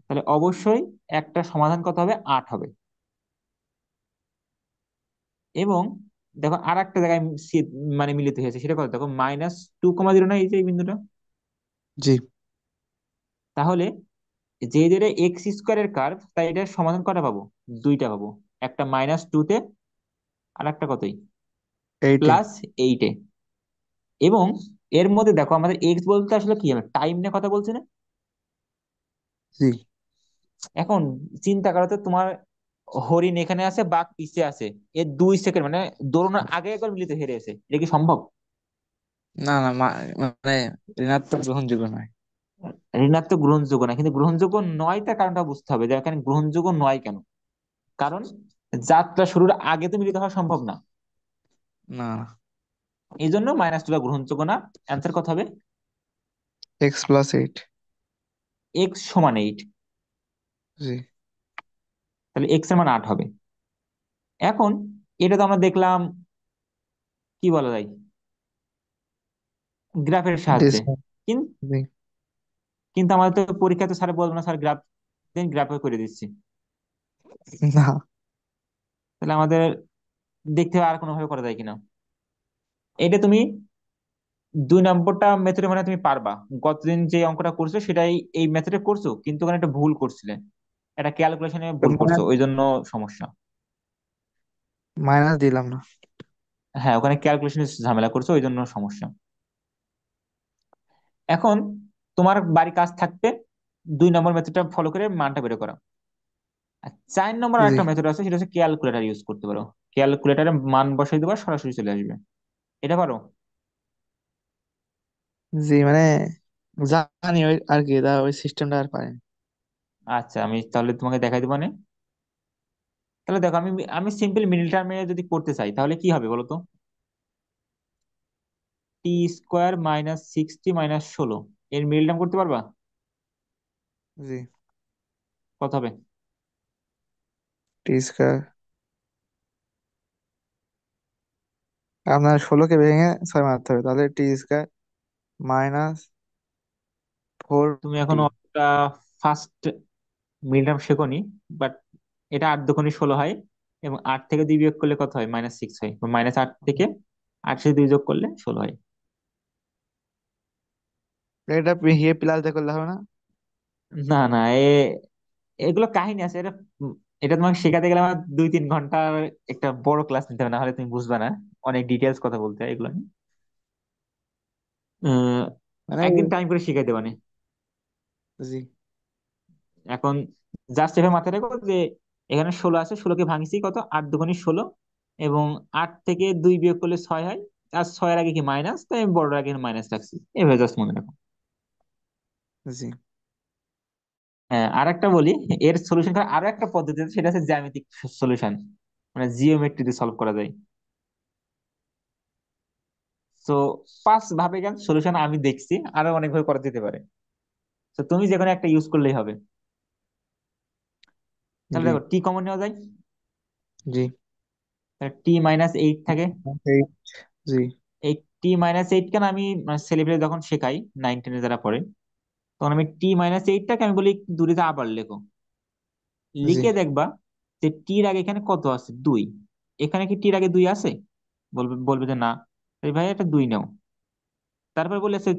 [SPEAKER 1] তাহলে অবশ্যই একটা সমাধান কত হবে? 8 হবে। এবং দেখো আর একটা জায়গায় মানে মিলিত হয়েছে, সেটা কত দেখো, -2,0 না, এই যে এই বিন্দুটা।
[SPEAKER 2] জি।
[SPEAKER 1] তাহলে যে জেরে x² কার্ভ, তাই এটার সমাধান কটা পাবো? দুইটা পাবো। একটা -2-তে, আর একটা কতই,
[SPEAKER 2] 8-এ।
[SPEAKER 1] +8-এ। এবং এর মধ্যে দেখো আমাদের এক্স বলতে আসলে কি, আমরা টাইম নিয়ে কথা বলছি না?
[SPEAKER 2] জি।
[SPEAKER 1] এখন চিন্তা করো তো, তোমার হরিণ এখানে আছে, বাঘ পিছে আছে, এর 2 সেকেন্ড মানে দৌড়ানোর আগে একবার মিলিত হেরে আছে, এটা কি সম্ভব?
[SPEAKER 2] না না মানে ঋণাত্মক গ্রহণযোগ্য নয়।
[SPEAKER 1] ঋণাত্মক গ্রহণযোগ্য না, কিন্তু গ্রহণযোগ্য নয় তার কারণটা বুঝতে হবে, যে এখানে গ্রহণযোগ্য নয় কেন। কারণ যাত্রা শুরুর আগে তো মিলিত হওয়া সম্ভব না।
[SPEAKER 2] না।
[SPEAKER 1] এই জন্য -2 গ্রহণযোগ্য না। অ্যান্সার কত হবে?
[SPEAKER 2] x+8।
[SPEAKER 1] x=8।
[SPEAKER 2] জি।
[SPEAKER 1] তাহলে এক্স এর মান 8 হবে। এখন এটা তো আমরা দেখলাম, কি বলা যায়, গ্রাফের সাহায্যে।
[SPEAKER 2] ডিসকাউন্ট।
[SPEAKER 1] কিন-
[SPEAKER 2] জি।
[SPEAKER 1] কিন্তু আমাদের তো পরীক্ষাতে স্যার বলবো না স্যার গ্রাফ গ্রাফে করে দিচ্ছি।
[SPEAKER 2] না।
[SPEAKER 1] তাহলে আমাদের দেখতে হবে আর কোনো ভাবে করা যায় কিনা। এটা তুমি 2 নম্বরটা মেথডে মানে তুমি পারবা। গতদিন যে অঙ্কটা করছো সেটাই এই মেথডে করছো, কিন্তু ওখানে একটা ভুল করছিলে, একটা ক্যালকুলেশনে ভুল করছো, ওই জন্য সমস্যা।
[SPEAKER 2] মাইনাস দিলাম না।
[SPEAKER 1] হ্যাঁ, ওখানে ক্যালকুলেশনে ঝামেলা করছো, ওই জন্য সমস্যা। এখন তোমার বাড়ি কাজ থাকবে 2 নম্বর মেথডটা ফলো করে মানটা বের করা। আর 4 নম্বর
[SPEAKER 2] জি।
[SPEAKER 1] আরেকটা মেথড আছে, সেটা হচ্ছে ক্যালকুলেটর ইউজ করতে পারো। ক্যালকুলেটারে মান বসাই দেবা, সরাসরি চলে আসবে। এটা পারো?
[SPEAKER 2] জি মানে জানি ওই আর কি, ওই সিস্টেমটা আর পারিনি।
[SPEAKER 1] আচ্ছা, আমি তাহলে তোমাকে দেখাই দেবো মানে। তাহলে দেখো, আমি আমি সিম্পল মিডিল টার্মে যদি করতে চাই তাহলে কি হবে বলো তো? t² - 60 - 16 এর মিডিল টার্ম করতে পারবা?
[SPEAKER 2] জি।
[SPEAKER 1] কত হবে?
[SPEAKER 2] টি স্কোয়ার, আপনার 16কে ভেঙে 6 মারতে হবে, তাহলে টি স্কোয়ার মাইনাস ফোর
[SPEAKER 1] তুমি
[SPEAKER 2] টি।
[SPEAKER 1] এখনো অতটা ফার্স্ট মিডিল টার্ম শেখোনি, বাট এটা 8 × 2 = 16 হয়, এবং 8 থেকে 2 বিয়োগ করলে কত হয়? -6 হয়। -8 থেকে 8 সাথে 2 যোগ করলে 16 হয়।
[SPEAKER 2] এটা হিয়ে প্লাস দিয়ে করলে হবে না?
[SPEAKER 1] না না, এগুলো কাহিনী আছে। এটা তোমাকে শেখাতে গেলে আমার 2-3 ঘন্টার একটা বড় ক্লাস নিতে হবে, না হলে তুমি বুঝবে না। অনেক ডিটেলস কথা বলতে হয় এগুলো নিয়ে। আহ,
[SPEAKER 2] মানে
[SPEAKER 1] একদিন টাইম করে শিখাই দেবানে।
[SPEAKER 2] জি।
[SPEAKER 1] এখন জাস্ট এভাবে মাথায় রাখো যে এখানে 16 আছে, 16কে ভাঙছি কত? 8 × 2 = 16, এবং 8 থেকে 2 বিয়োগ করলে 6 হয়। আর 6-এর আগে কি মাইনাস, তাই আমি বড় আগে মাইনাস রাখছি। এভাবে জাস্ট মনে রাখো।
[SPEAKER 2] জি।
[SPEAKER 1] হ্যাঁ, আর একটা বলি, এর সলিউশন করার আরো একটা পদ্ধতি আছে, সেটা হচ্ছে জ্যামিতিক সলিউশন, মানে জিওমেট্রি দিয়ে সলভ করা যায়। তো 5 ভাবে কেন সলিউশন আমি দেখছি, আরো অনেক ভাবে করা যেতে পারে। তো তুমি যে কোনো একটা ইউজ করলেই হবে। তাহলে
[SPEAKER 2] জি।
[SPEAKER 1] দেখো, টি কমন নেওয়া যায়।
[SPEAKER 2] জি।
[SPEAKER 1] t-8 থাকে।
[SPEAKER 2] এইট। জি।
[SPEAKER 1] এই t-8 কেন আমি ছেলেপেলে যখন শেখাই, 9-10 যারা পড়ে, তখন আমি t-8টাকে আমি বলি দূরে আবার লেখো।
[SPEAKER 2] জি।
[SPEAKER 1] লিখে দেখবা যে টির আগে এখানে কত আছে? 2। এখানে কি টির আগে 2 আছে? বলবে বলবে যে না। এই ভাই, এটা 2 নাও। তারপর বলেছে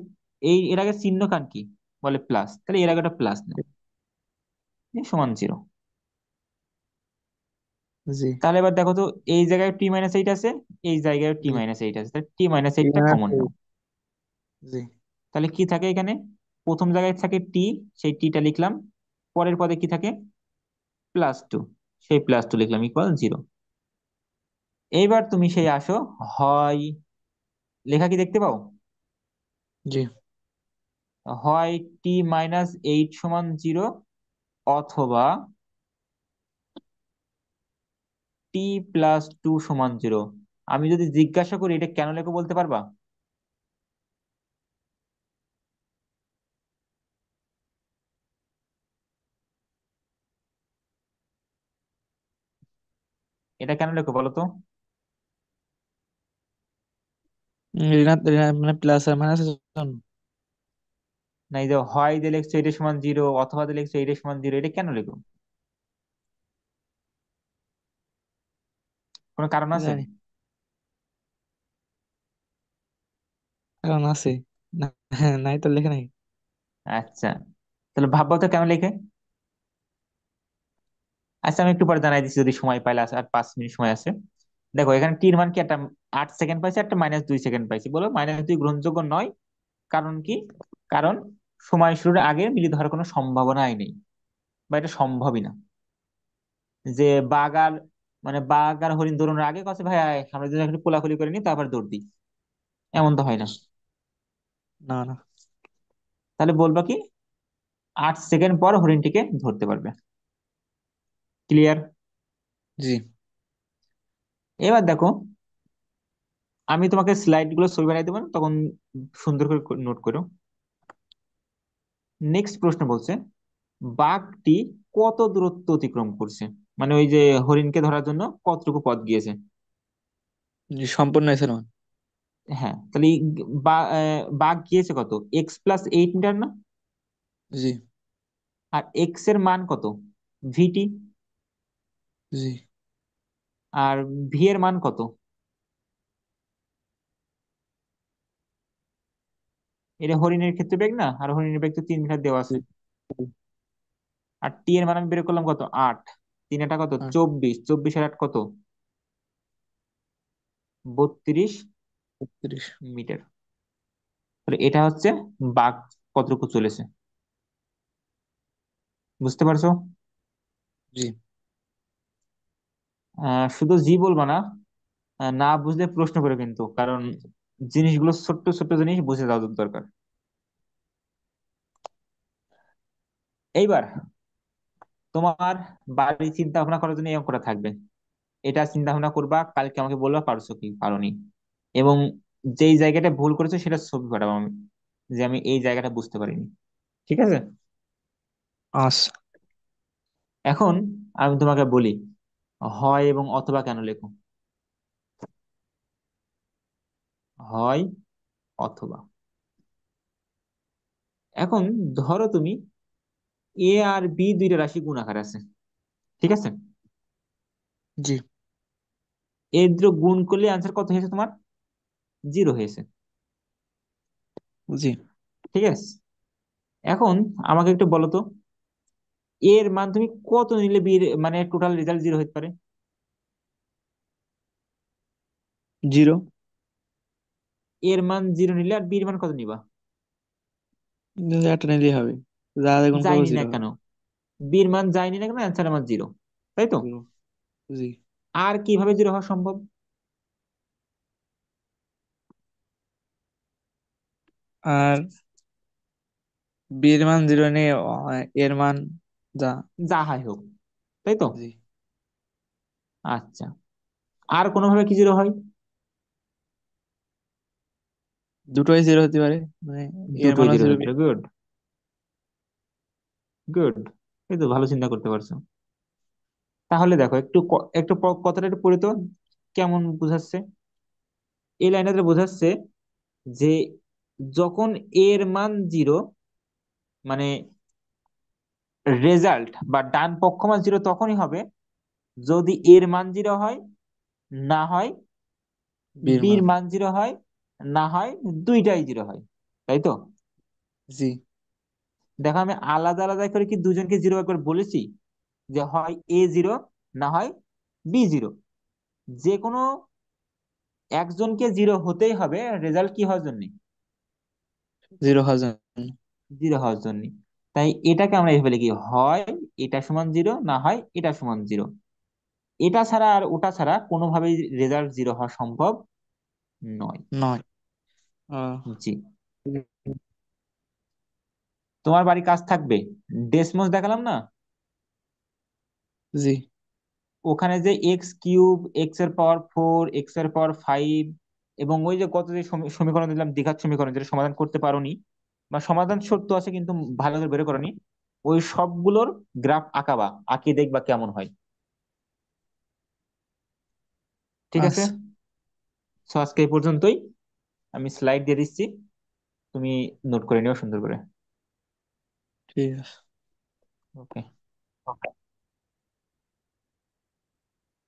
[SPEAKER 1] এই এর আগে চিহ্ন কান কি? বলে প্লাস। তাহলে এর আগে একটা প্লাস নাও, এই সমান 0।
[SPEAKER 2] জি।
[SPEAKER 1] তাহলে এবার দেখো তো, এই জায়গায় t-8 আছে, এই জায়গায় t-8 আছে, তাহলে t-8টা কমন নাও।
[SPEAKER 2] জি।
[SPEAKER 1] তাহলে কি থাকে এখানে? প্রথম জায়গায় থাকে টি, সেই টিটা লিখলাম। পরের পদে কি থাকে? +2, সেই +2 লিখলাম, =0। এইবার তুমি সেই আসো, হয় লেখা কি দেখতে পাও?
[SPEAKER 2] জি।
[SPEAKER 1] হয় t-8 = 0, অথবা t+2 = 0। আমি যদি জিজ্ঞাসা করি এটা কেন লেখো, বলতে পারবা? এটা কেন লেখো বলো তো?
[SPEAKER 2] মানে প্লাস আর মাইনাস জন্য।
[SPEAKER 1] না, এই যে হয় দিয়ে লিখছো এটা সমান 0, অথবা দিয়ে লিখছো এটা সমান 0, এটা কেন লেখো? কোনো কারণ
[SPEAKER 2] কি
[SPEAKER 1] আছে?
[SPEAKER 2] জানি, কারণ আছে না? হ্যাঁ, নাই তো লেখে নাই।
[SPEAKER 1] আচ্ছা, তাহলে ভাববো তো কেন লেখে। আচ্ছা, আমি একটু পরে জানাই দিচ্ছি যদি সময় পাইলে। আর 5 মিনিট সময় আছে। দেখো, এখানে টির মান কি? একটা 8 সেকেন্ড পাইছে, একটা -2 সেকেন্ড পাইছে। বলো -2 গ্রহণযোগ্য নয়। কারণ কি? কারণ সময় শুরুর আগে মিলিত হওয়ার কোনো সম্ভাবনাই নেই, বা এটা সম্ভবই না। যে বাঘ আর বাঘ আর হরিণ দৌড়ানোর আগে কাছে ভাই আয়, আমরা যদি একটু কোলাকুলি করে নিই তারপর দৌড় দিই, এমন তো হয় না।
[SPEAKER 2] না না।
[SPEAKER 1] তাহলে বলবো কি, 8 সেকেন্ড পর হরিণটিকে ধরতে পারবে। ক্লিয়ার?
[SPEAKER 2] জি।
[SPEAKER 1] এবার দেখো, আমি তোমাকে স্লাইড গুলো ছবি বানিয়ে দেবো, তখন সুন্দর করে নোট করো। নেক্সট প্রশ্ন বলছে, বাঘটি কত দূরত্ব অতিক্রম করছে, মানে ওই যে হরিণকে ধরার জন্য কতটুকু পথ গিয়েছে।
[SPEAKER 2] জি, সম্পূর্ণ হয়েছে না?
[SPEAKER 1] হ্যাঁ, তাহলে বাঘ গিয়েছে কত? x+8 মিটার না?
[SPEAKER 2] জি।
[SPEAKER 1] আর এক্স এর মান কত, ভিটি।
[SPEAKER 2] জি।
[SPEAKER 1] আর ভি এর মান কত, এটা হরিণের ক্ষেত্রে বেগ না, আর হরিণের বেগ তো 3 মিটার দেওয়া আছে।
[SPEAKER 2] জি।
[SPEAKER 1] আর টি এর মান আমি বের করলাম কত, 8। 3 কত,
[SPEAKER 2] আট।
[SPEAKER 1] 24, 24 আর 8 কত, 32
[SPEAKER 2] ৩৩।
[SPEAKER 1] মিটার। তাহলে এটা হচ্ছে বাঘ কতটুকু চলেছে, বুঝতে পারছো?
[SPEAKER 2] জি।
[SPEAKER 1] শুধু জি বলবা না, না বুঝলে প্রশ্ন করে কিন্তু, কারণ জিনিসগুলো ছোট্ট ছোট্ট জিনিস বুঝে যাওয়া দরকার। এইবার তোমার বাড়ি চিন্তা ভাবনা করার জন্য এই অঙ্কটা থাকবে। এটা চিন্তা ভাবনা করবা, কালকে আমাকে বলবা পারছো কি পারোনি, এবং যেই জায়গাটা ভুল করেছো সেটা ছবি পাঠাবো আমি, যে আমি এই জায়গাটা বুঝতে পারিনি। ঠিক আছে?
[SPEAKER 2] আচ্ছা।
[SPEAKER 1] এখন আমি তোমাকে বলি, হয় এবং অথবা কেন লেখো, হয় অথবা। এখন ধরো তুমি এ আর বি দুইটা রাশি গুণ আকারে আছে, ঠিক আছে?
[SPEAKER 2] জি।
[SPEAKER 1] এর দুটো গুণ করলে আনসার কত হয়েছে তোমার, 0 হয়েছে।
[SPEAKER 2] জি।
[SPEAKER 1] ঠিক আছে, এখন আমাকে একটু বলো তো, এর মান তুমি কত নিলে বি মানে টোটাল রেজাল্ট 0 হতে পারে?
[SPEAKER 2] জিরো।
[SPEAKER 1] এর মান 0 নিলে আর বির মান কত নিবা?
[SPEAKER 2] একটা নিলেই হবে, যা দেখুন করবো
[SPEAKER 1] যাইনি না
[SPEAKER 2] জিরো
[SPEAKER 1] কেন,
[SPEAKER 2] হবে।
[SPEAKER 1] বির মান যাইনি না কেন, অ্যান্সার আমার 0, তাই তো?
[SPEAKER 2] জিরো। জি।
[SPEAKER 1] আর কিভাবে 0 হওয়া সম্ভব?
[SPEAKER 2] আর বি এর মান জিরো নিয়ে এর মান যা।
[SPEAKER 1] যা হয় হোক, তাই তো?
[SPEAKER 2] জি।
[SPEAKER 1] আচ্ছা, আর কোনোভাবে কি 0 হয়?
[SPEAKER 2] দুটোই জিরো হতে পারে, মানে এর
[SPEAKER 1] দুটোই
[SPEAKER 2] মানও
[SPEAKER 1] 0
[SPEAKER 2] জিরো।
[SPEAKER 1] হতে পারে, গুড, গুড। এই তো ভালো চিন্তা করতে পারছো। তাহলে দেখো একটু কথাটা একটু পড়ে তো, কেমন বুঝাচ্ছে। এই লাইনটা বোঝাচ্ছে যে যখন এর মান 0, মানে রেজাল্ট বা ডান পক্ষ মান 0 তখনই হবে যদি এর মান 0 হয়, না হয়
[SPEAKER 2] বির
[SPEAKER 1] বির
[SPEAKER 2] মান।
[SPEAKER 1] মান 0 হয়, না হয় দুইটাই 0 হয়, তাই তো?
[SPEAKER 2] জি।
[SPEAKER 1] দেখো আমি আলাদা আলাদা করে কি দুজনকে 0 একবার বলেছি, যে হয় A 0, না হয় B 0। যে কোনো একজনকে 0 হতেই হবে রেজাল্ট কি হওয়ার জন্য,
[SPEAKER 2] জিরো হাজার।
[SPEAKER 1] 0 হওয়ার জন্য। তাই এটাকে আমরা এইভাবে লিখি, হয় এটা সমান 0, না হয় এটা সমান 0। এটা ছাড়া আর ওটা ছাড়া কোনোভাবেই রেজাল্ট 0 হওয়া সম্ভব নয়।
[SPEAKER 2] নয়। আহ,
[SPEAKER 1] জি। তোমার বাড়ি কাজ থাকবে, ডেসমোস দেখালাম না,
[SPEAKER 2] জি।
[SPEAKER 1] ওখানে যে x³ x⁴ x⁴ 5, এবং ওই যে কত যে সমীকরণ দিলাম, দ্বিঘাত সমীকরণ যেটা সমাধান করতে পারোনি, বা সমাধান সত্য আছে কিন্তু ভালো করে বের করনি, ওই সবগুলোর গ্রাফ আঁকাবা, আঁকিয়ে দেখবা কেমন হয়। ঠিক আছে?
[SPEAKER 2] আচ্ছা।
[SPEAKER 1] তো আজকে এই পর্যন্তই, আমি স্লাইড দিয়ে দিচ্ছি, তুমি নোট করে নিও সুন্দর করে।
[SPEAKER 2] ঠিক আছে।
[SPEAKER 1] ওকে।